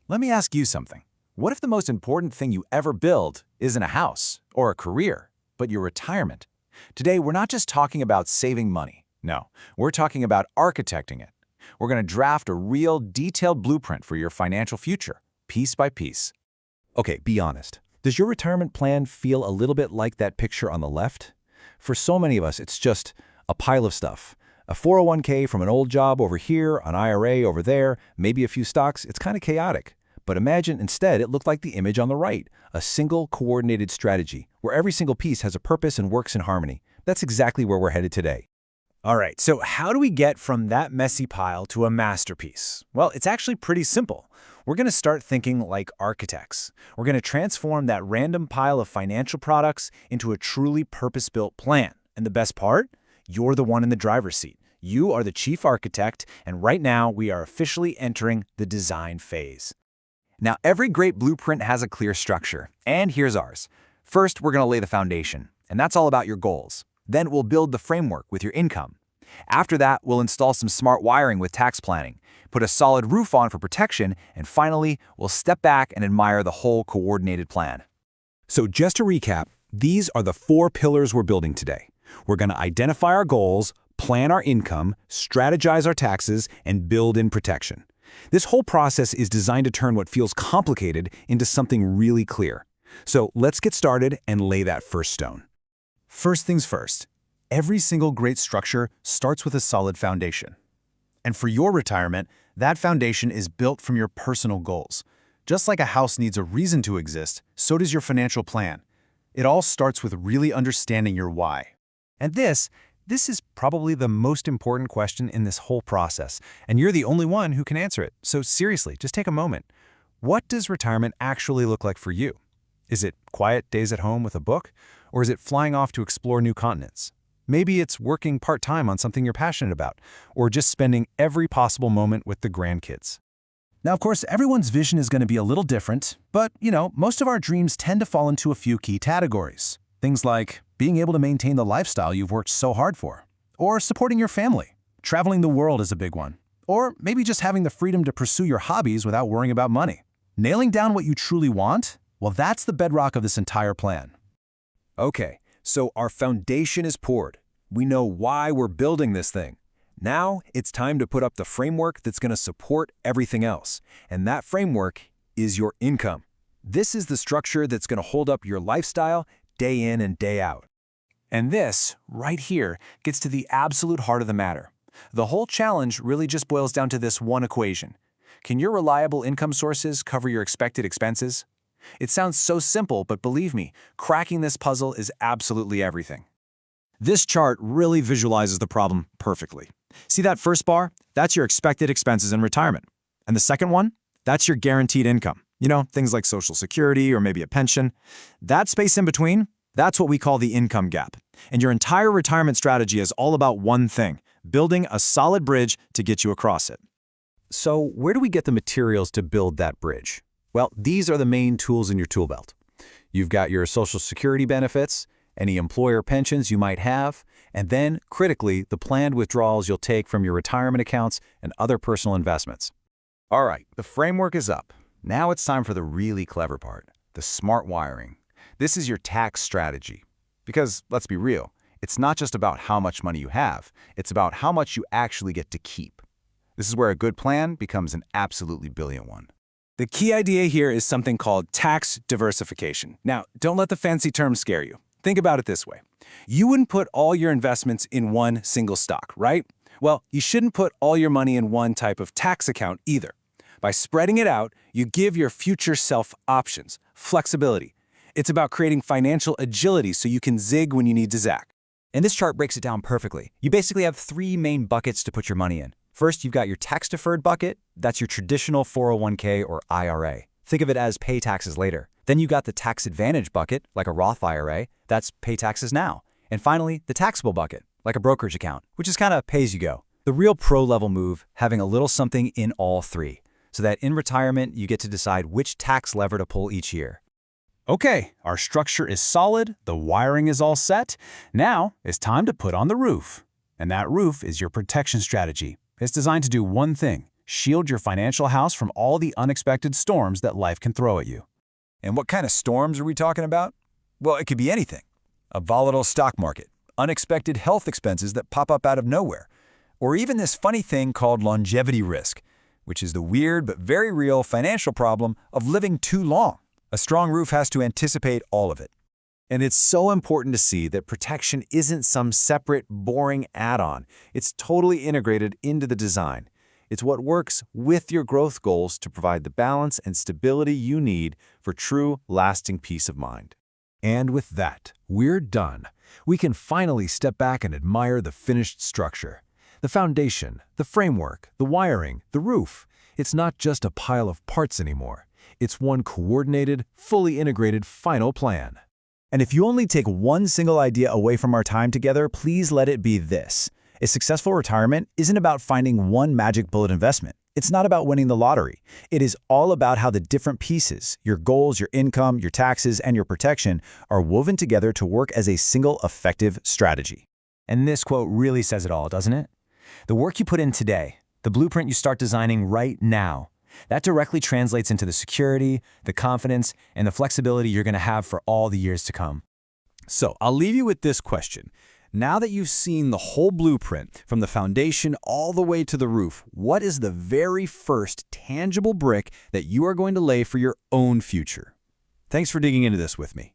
Let me ask you something. What if the most important thing you ever build isn't a house or a career, but your retirement? Today, we're not just talking about saving money. No, we're talking about architecting it. We're going to draft a real, detailed blueprint for your financial future, piece by piece. Okay, be honest. Does your retirement plan feel a little bit like that picture on the left? For so many of us, it's just a pile of stuff. A 401k from an old job over here, an IRA over there, maybe a few stocks. It's kind of chaotic. But imagine instead it looked like the image on the right, a single coordinated strategy where every single piece has a purpose and works in harmony. That's exactly where we're headed today. All right, so how do we get from that messy pile to a masterpiece? Well, it's actually pretty simple. We're going to start thinking like architects. We're going to transform that random pile of financial products into a truly purpose-built plan. And the best part? You're the one in the driver's seat. You are the chief architect, and right now we are officially entering the design phase. Now, every great blueprint has a clear structure, and here's ours. First, we're going to lay the foundation, and that's all about your goals. Then we'll build the framework with your income. After that, we'll install some smart wiring with tax planning, put a solid roof on for protection, and finally, we'll step back and admire the whole coordinated plan. So just to recap, these are the 4 pillars we're building today. We're going to identify our goals, plan our income, strategize our taxes, and build in protection. This whole process is designed to turn what feels complicated into something really clear. So let's get started and lay that first stone. First things first, every single great structure starts with a solid foundation. And for your retirement, that foundation is built from your personal goals. Just like a house needs a reason to exist, so does your financial plan. It all starts with really understanding your why. And this is probably the most important question in this whole process, and you're the only one who can answer it. So seriously, just take a moment. What does retirement actually look like for you? Is it quiet days at home with a book? Or is it flying off to explore new continents? Maybe it's working part-time on something you're passionate about, or just spending every possible moment with the grandkids. Now, of course, everyone's vision is going to be a little different, but, most of our dreams tend to fall into a few key categories. Things like being able to maintain the lifestyle you've worked so hard for, or supporting your family. Traveling the world is a big one. Or maybe just having the freedom to pursue your hobbies without worrying about money. Nailing down what you truly want? Well, that's the bedrock of this entire plan. Okay, so our foundation is poured. We know why we're building this thing. Now it's time to put up the framework that's going to support everything else. And that framework is your income. This is the structure that's going to hold up your lifestyle day in and day out. And this, right here, gets to the absolute heart of the matter. The whole challenge really just boils down to this one equation. Can your reliable income sources cover your expected expenses? It sounds so simple, but believe me, cracking this puzzle is absolutely everything. This chart really visualizes the problem perfectly. See that first bar? That's your expected expenses in retirement. And the second one? That's your guaranteed income. Things like Social Security or maybe a pension. That space in between, that's what we call the income gap. And your entire retirement strategy is all about one thing, building a solid bridge to get you across it. So where do we get the materials to build that bridge? Well, these are the main tools in your tool belt. You've got your Social Security benefits, any employer pensions you might have, and then, critically, the planned withdrawals you'll take from your retirement accounts and other personal investments. All right, the framework is up. Now it's time for the really clever part, the smart wiring. This is your tax strategy. Because, let's be real, it's not just about how much money you have, it's about how much you actually get to keep. This is where a good plan becomes an absolutely brilliant one. The key idea here is something called tax diversification. Now, don't let the fancy term scare you. Think about it this way. You wouldn't put all your investments in one single stock, right? Well, you shouldn't put all your money in one type of tax account either. By spreading it out, you give your future self options, flexibility. It's about creating financial agility so you can zig when you need to zag. And this chart breaks it down perfectly. You basically have 3 main buckets to put your money in. First, you've got your tax-deferred bucket. That's your traditional 401k or IRA. Think of it as pay taxes later. Then you got the tax-advantage bucket, like a Roth IRA. That's pay taxes now. And finally, the taxable bucket, like a brokerage account, which is kind of pay as you go. The real pro-level move, having a little something in all 3, so that in retirement, you get to decide which tax lever to pull each year. Okay, our structure is solid, the wiring is all set. Now it's time to put on the roof. And that roof is your protection strategy. It's designed to do one thing, Shield your financial house from all the unexpected storms that life can throw at you. And what kind of storms are we talking about? Well, it could be anything. A volatile stock market, unexpected health expenses that pop up out of nowhere, or even this funny thing called longevity risk, which is the weird but very real financial problem of living too long. A strong roof has to anticipate all of it. And it's so important to see that protection isn't some separate, boring add-on. It's totally integrated into the design. It's what works with your growth goals to provide the balance and stability you need for true, lasting peace of mind. And with that, we're done. We can finally step back and admire the finished structure. The foundation, the framework, the wiring, the roof. It's not just a pile of parts anymore. It's one coordinated, fully integrated final plan. And if you only take one single idea away from our time together, please let it be this. A successful retirement isn't about finding one magic bullet investment. It's not about winning the lottery. It is all about how the different pieces, your goals, your income, your taxes, and your protection, are woven together to work as a single effective strategy. And this quote really says it all, doesn't it? The work you put in today, the blueprint you start designing right now, that directly translates into the security, the confidence, and the flexibility you're going to have for all the years to come. So I'll leave you with this question. Now that you've seen the whole blueprint, from the foundation all the way to the roof, what is the very first tangible brick that you are going to lay for your own future? Thanks for digging into this with me.